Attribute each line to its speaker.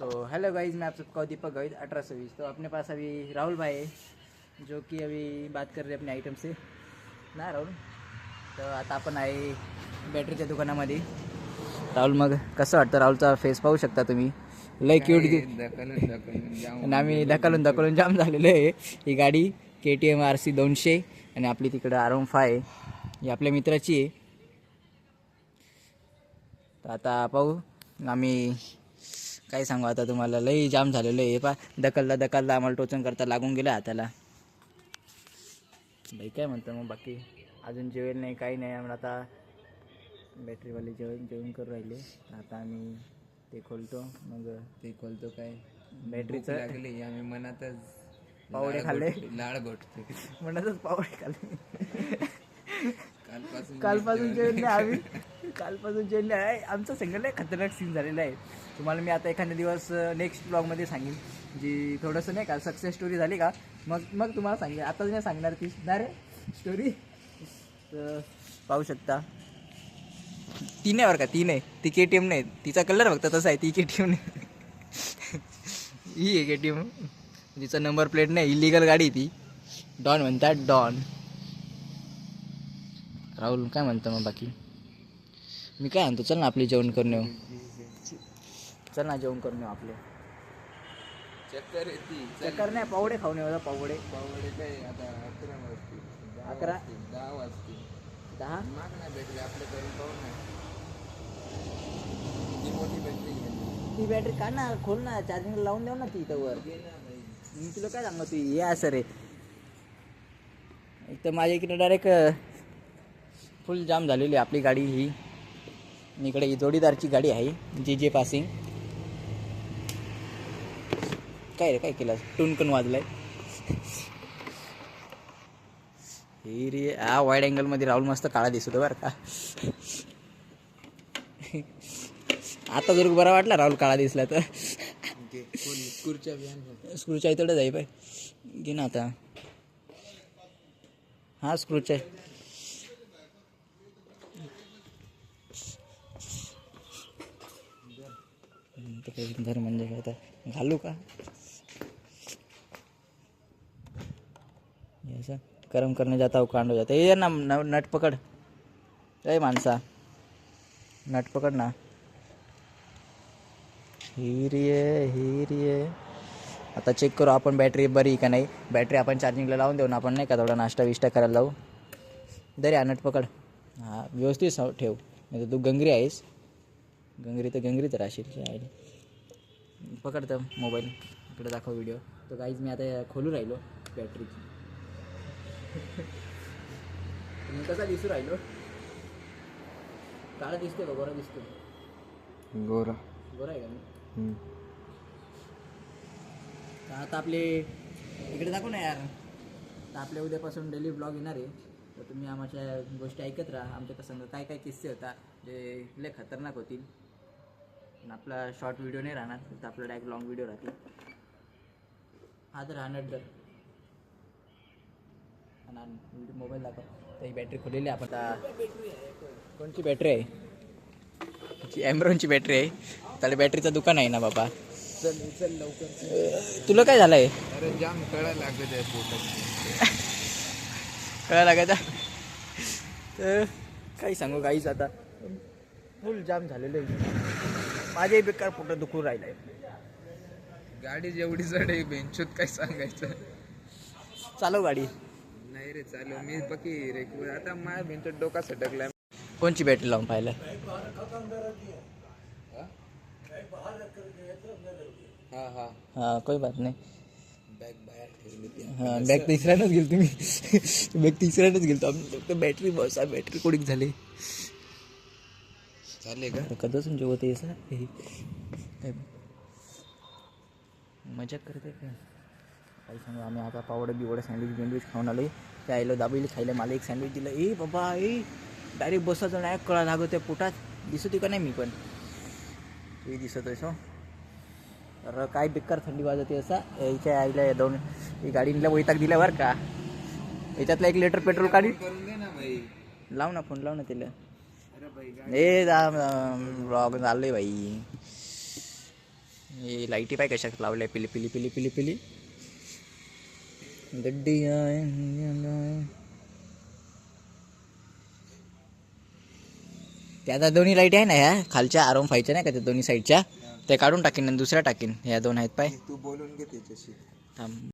Speaker 1: तो hello guys, मैं आप सबका दीपक गाइज 1820। तो अपने पास अभी राहुल भाई है जो कि अभी बात कर रहे अपने आयटम से ना राहुल। तर आता आपण आहे बॅटरीच्या दुकानामध्ये. राहुल, मग कसं वाटतं? राहुलचा फेस पाहू शकता तुम्ही, लय क्यूट. आणि आम्ही ढकलून जाम झालेलो आहे. ही गाडी KTM RC 200 आणि आपली तिकडं R15 ही आपल्या मित्राची आहे. तर आता पाहू आम्ही काय सांगू आता तुम्हाला. लई जाम झालेलं आहे. पा ढकलला आम्हाला टोचन करता लागून गेलं हाताला. भाई काय म्हणतं मग बाकी? अजून जेवेल नाही, काही नाही. आम्हाला आता बॅटरीवाले जेवण करू राहिले. आता आम्ही ते खोलतो. मग
Speaker 2: ते खोलतो काय
Speaker 1: बॅटरीचं
Speaker 2: लागली. आम्ही मनातच
Speaker 1: पावडे खाल्ले,
Speaker 2: लाळ गोठते.
Speaker 1: मनातच पावडे खाल्ले.
Speaker 2: कालपासून
Speaker 1: जेवण नाही आम्ही. कालपासून जेवण आहे. आमचं सिंगल आहे, खतरनाक सीन झालेला आहे. तुम्हाला मी आता एखाद्या दिवस नेक्स्ट ब्लॉगमध्ये सांगेन, जी थोडंसं नाही का सक्सेस स्टोरी झाली का मग तुम्हाला सांगेन. आताच नाही सांगणार ती ना रे स्टोरी. तर पाहू शकता ती नाही बरं का, ती नाही, ती KTM नाही. तिचा कलर फक्त तसा आहे, ती KTM नाही. ही आहे KTM, तिचा नंबर प्लेट नाही. इलिगल गाडी ती. डॉन म्हणतात, डॉन. राहुल काय म्हणतं मग बाकी? मी काय म्हणतो, चल ना आपली जेवण करून येऊ. चल ना जेवण करून येऊ आपले.
Speaker 2: चक्कर येते.
Speaker 1: चक्कर नाही, पावडे खाऊन येऊ. पावडे
Speaker 2: काय आता 11 वाजतील.
Speaker 1: 11?
Speaker 2: 10 वाजतील.
Speaker 1: 10?
Speaker 2: माग नाही भेटली आपल्या घरी. पाहू ना ती मोठी बॅटरी घे.
Speaker 1: ती बॅटरी काढ ना, खोल ना, चार्जिंग लावून देऊ ना ती इथं वर. मी तुला काय सांगतो, हे असं रे. एक तर माझ्या इकडे डायरेक्ट फुल जाम झालेली आपली गाडी ही. इकडे ही जोडीदारची गाडी आहे, जे पासिंग. काय रे, काय केलं? टुनकन वाजलाय. हे रे, हा वाईड अँगलमध्ये राहुल मस्त काळा दिसतो बरं का. आता जर बरा वाटला राहुल काळा दिसला तर. स्क्रूच्या इथं जाई पाय घे ना आता. हा स्क्रूच्या धर म्हणजे काय तर घालू का? ऐसा कर्म करने जाता हूँ कांड हो जाता है. ये ना नट पकड़. ए माणसा, नट पकड ना. हिरिये आता चेक करू आपण बॅटरी बरी का नाही. बॅटरी आपण चार्जिंगला लावून देऊ ना आपण, नाही का थोडा नाश्ता विष्टा करायला लावू. दरे हा नट पकड. हां व्यवस्थित ठेव, नाही तर तू गंगरी आहेस. गंगरीत राहशील. पकडतं मोबाईल इकडे दाखव व्हिडिओ. तर गाईज मी आता खोलू राहिलो बॅटरीची. मी कसा दिसू राहिलो? काळा दिसतोय का गोरा दिसतो?
Speaker 2: गोरा
Speaker 1: आहे का मी? तर आता आपले इकडे दाखव ना यार. तर आपल्या उद्यापासून डेली ब्लॉग येणार आहे. तर तुम्ही आमच्या गोष्टी ऐकत राहा. आमच्या कसं काय किस्से होता जे लय खतरनाक होतील. पण आपला शॉर्ट व्हिडिओ नाही राहणार, तर आपला डायरेक्ट लॉंग व्हिडिओ राहतील. हा तर राहणार तर मोबाईल दाखव. तर ही बॅटरी खोलेली आपण. कोणची बॅटरी आहे? ॲम्ब्रॉनची बॅटरी आहे. त्याला बॅटरीचं दुकान आहे ना बाबा.
Speaker 2: चल लवकर.
Speaker 1: तुला काय झालंय?
Speaker 2: अरे जाम कळा लागत आहे पोटात.
Speaker 1: कळा लागायचा. तर काही सांगू काहीच, आता फुल जाम झालेलं आहे. माझे बेकार पोटात दुखून राहिलं आहे.
Speaker 2: गाडी जेवढी जड आहे बेंचोत काय सांगायचं.
Speaker 1: चालव गाडी.
Speaker 2: नाही रे चालू मी पकी रे. आता माझ्या बेंचोत डोका सटकला.
Speaker 1: कोणची बॅटरी लावून पाहिलं? हाँ कोई बात नाही.
Speaker 2: बॅग बाहेर ठेवली.
Speaker 1: हां बॅग तिसऱ्यानंच गेलो तुम्ही. बॅग तिसऱ्यानंच गेलो आम्ही. बॅटरी बस बॅटरी कोडिंग झाली.
Speaker 2: चालले का?
Speaker 1: कधीच जेवत आहे सर. काय मजा करते काय? काही सांगू. आम्ही आता पावडं सँडविच खाऊन आलो. ते आयलो दाबेली खायला. मला एक सँडविच दिलं. ए बाबा डायरेक्ट बसायचं नाही, कळा लागत आहे पोटात. दिसतो का नाही? मी पण ते दिसत आहे सो. तर काय बेकार थंडी वाजते असा. याच्या आईला ही गाडीला वैताग दिला बरं का. याच्यातलं 1 लिटर पेट्रोल काढी.
Speaker 2: करून दे ना भाई.
Speaker 1: लाव ना फोन, लाव ना तिला.
Speaker 2: अरे भाई
Speaker 1: ब्लॉग झालं भाई. हे लाईटी पाय कशा लावल्या पिली पिली पिली पिली पिली गड्डी आहे. त्या आता दोन्ही लाईटी आहे ना ह्या खालच्या आरोम फायच्या नाही का त्या दोन्ही साईडच्या ते काढून टाकीन आणि दुसऱ्या टाकीन. ह्या दोन आहेत पाय
Speaker 2: तू बोलून घे त्याच्याशी.
Speaker 1: थांब